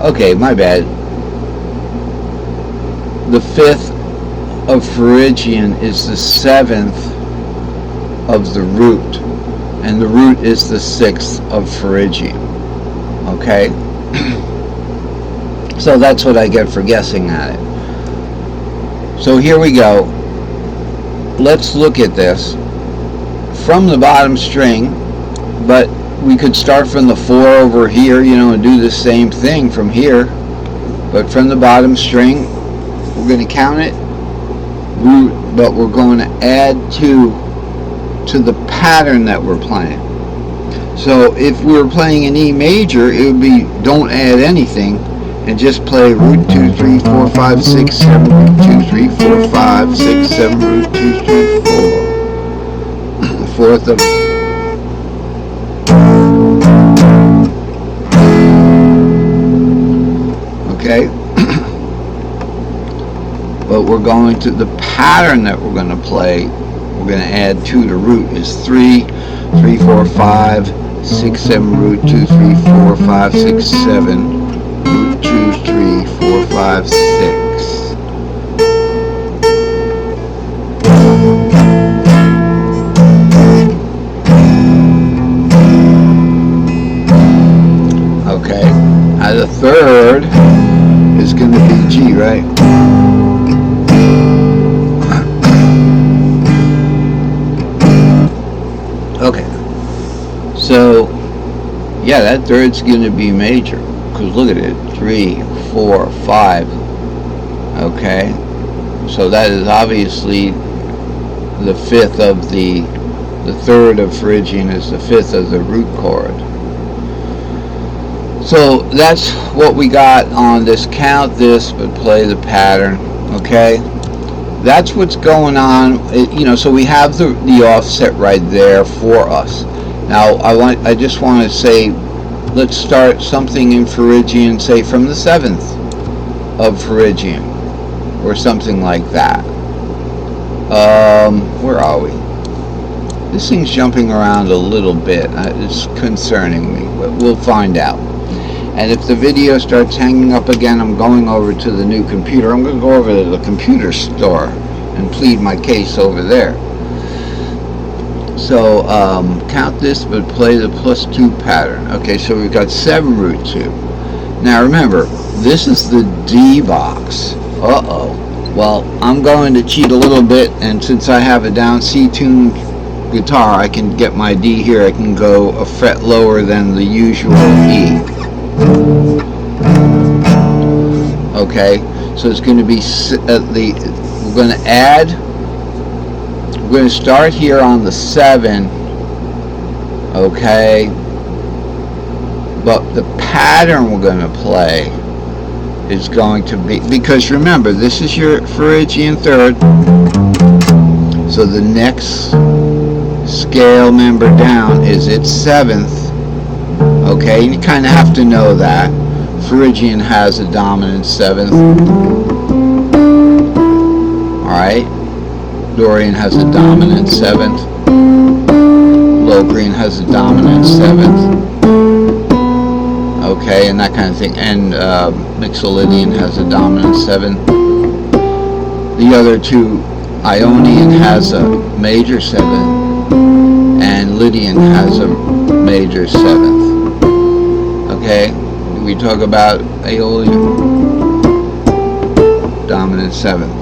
Okay, my bad. The 5th of Phrygian is the 7th of the root, and the root is the 6th of Phrygian. Okay? So that's what I get for guessing at it. So here we go. Let's look at this from the bottom string, but we could start from the 4 over here, and do the same thing from here. But from the bottom string, we're going to count it, root, but we're going to add 2 to the pattern that we're playing. So if we were playing an E major, it would be don't add anything and just play root 2, 3, 4, 5, 6, 7, root 2, 3, 4, 5, 6, 7, root 2, 3, 4. Fourth of okay. But we're going to the pattern that we're going to play. We're going to add 2 to root is 3, 3, 4, 5, 6, 7, root 2, 3, 4, 5, 6, 7, root 2, 3, 4, 5, 6. Okay, now the third is going to be G, right? Okay, so yeah, that third's going to be major, because look at it, 3, 4, 5. Okay, so that is obviously the 5th of the third of Phrygian is the 5th of the root chord. So that's what we got on this count this but play the pattern. Okay, that's what's going on. So we have the offset right there for us. Now I just want to say, let's start something in Phrygian, say from the 7th of Phrygian or something like that. Where are we? This thing's jumping around a little bit. It's concerning me, but we'll find out. And if the video starts hanging up again, I'm going over to the new computer. I'm going to go over to the computer store and plead my case over there. So count this but play the +2 pattern. Okay, so we've got 7 root 2. Now remember, this is the D box. Well, I'm going to cheat a little bit, and since I have a down C tuned guitar, I can get my D here. I can go a fret lower than the usual E. Okay, so it's going to be we're going to add. We're going to start here on the 7. Okay, but the pattern we're going to play is going to be, because remember, this is your Phrygian third, so the next scale member down is its 7th. Okay, and you kind of have to know that Phrygian has a dominant 7th. Alright, Dorian has a dominant 7th. Locrian has a dominant 7th. Okay, and that kind of thing. And Mixolydian has a dominant 7th. The other two, Ionian has a major 7th, and Lydian has a major 7th. Okay, we talk about Aeolian, dominant 7th.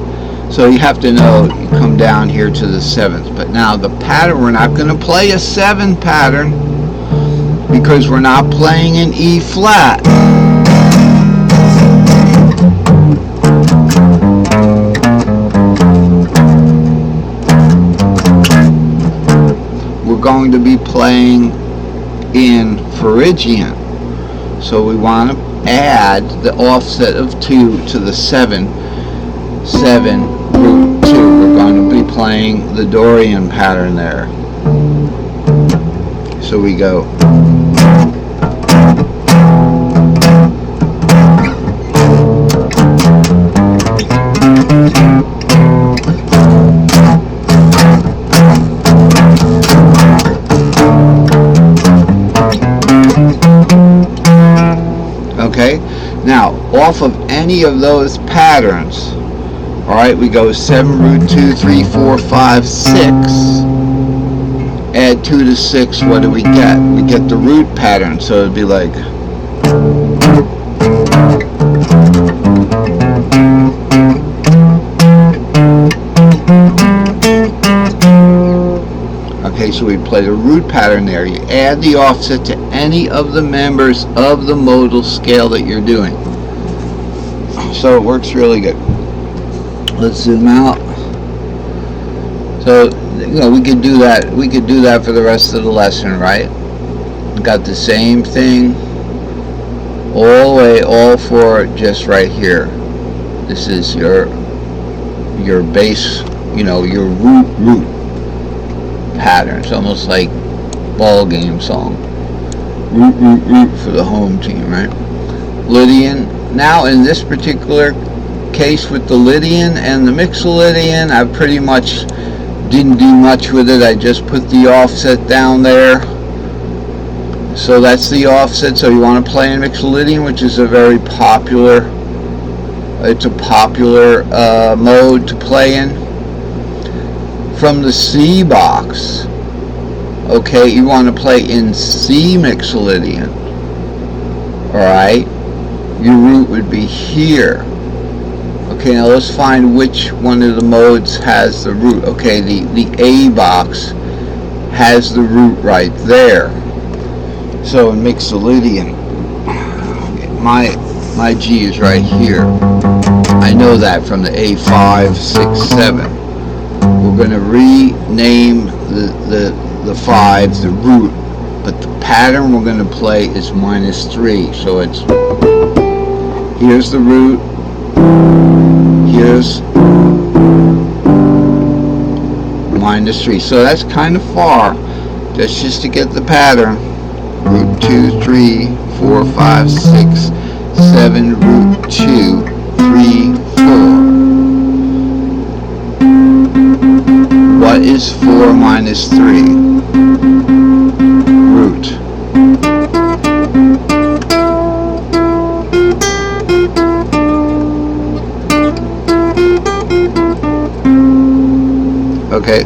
So you have to know, you come down here to the 7th. But now the pattern, we're not going to play a 7 pattern because we're not playing an E flat. We're going to be playing in Phrygian. So we want to add the offset of 2 to the 7. 7 root 2. We're going to be playing the Dorian pattern there. So we go. Okay, now off of any of those patterns, all right, we go 7 root 2 3 4 5 6. Add 2 to 6. What do we get? We get the root pattern. So it'd be like, okay, so we play the root pattern there. You add the offset to any of the members of the modal scale that you're doing. So it works really good. Let's zoom out. So, you know, we could do that. We could do that for the rest of the lesson, right? Got the same thing all the way, all four, just right here. This is your base, you know, your root pattern. It's almost like ball game song. Root for the home team, right? Lydian. Now in this particular case with the Lydian and the Mixolydian, I pretty much didn't do much with it. I just put the offset down there. So that's the offset. So you want to play in Mixolydian, which is a very popular, it's a popular mode to play in. From the C box, okay, you want to play in C Mixolydian. Alright, your root would be here. Okay, now let's find which one of the modes has the root. Okay, the A box has the root right there. So in Mixolydian, my G is right here. I know that from the A5, 6, 7. We're going to rename the 5 the root, but the pattern we're going to play is -3. So it's, here's the root, here's -3. So that's kind of far. That's just to get the pattern. Root 2, 3, 4, 5, 6, 7, root 2, 3, 4. What is 4 minus 3? Root. Okay.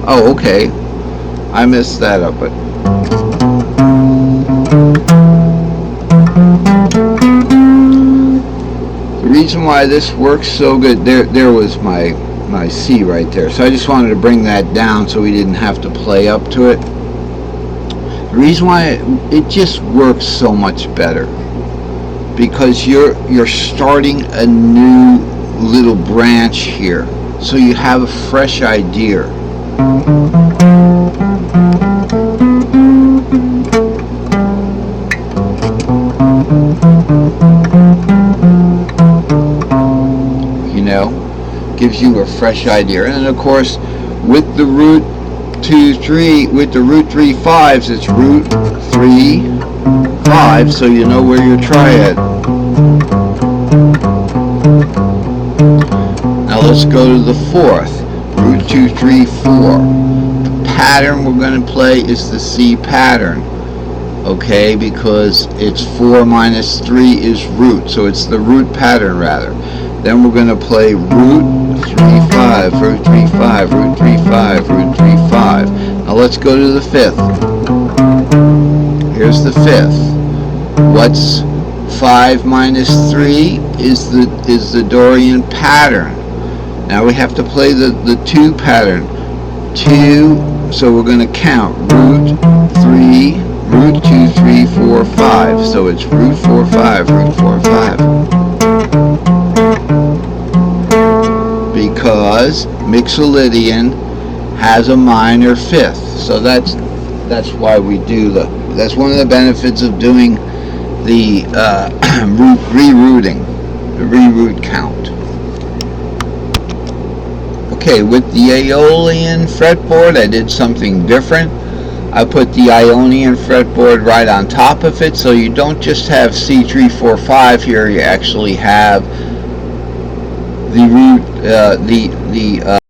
Oh, okay. I messed that up, but the reason why this works so good, there was my C right there. So I just wanted to bring that down so we didn't have to play up to it. The reason why it just works so much better, because you're starting a new little branch here, so you have a fresh idea. You know, gives you a fresh idea. And of course, with the root 2, 3, with the root 3 5s, it's root 3 5, so you know where your triad. Now let's go to the fourth. Root 2, 3, 4. The pattern we're going to play is the C pattern. Okay, because it's 4 minus 3 is root, so it's the root pattern rather. Then we're going to play root 3, 5, root 3, 5, root 3, 5, root 3, 5. Now let's go to the fifth. Here's the fifth. What's 5 minus 3 is the Dorian pattern. Now we have to play the 2 pattern. 2, so we're going to count. Root 3, root 2, 3, 4, 5. So it's root 4, 5, root 4, 5. Because Mixolydian has a minor fifth. So that's why we do that's one of the benefits of doing the rerouting, the reroot count. Okay, with the Aeolian fretboard, I did something different. I put the Ionian fretboard right on top of it, so you don't just have C3, 4, 5 here, you actually have the root,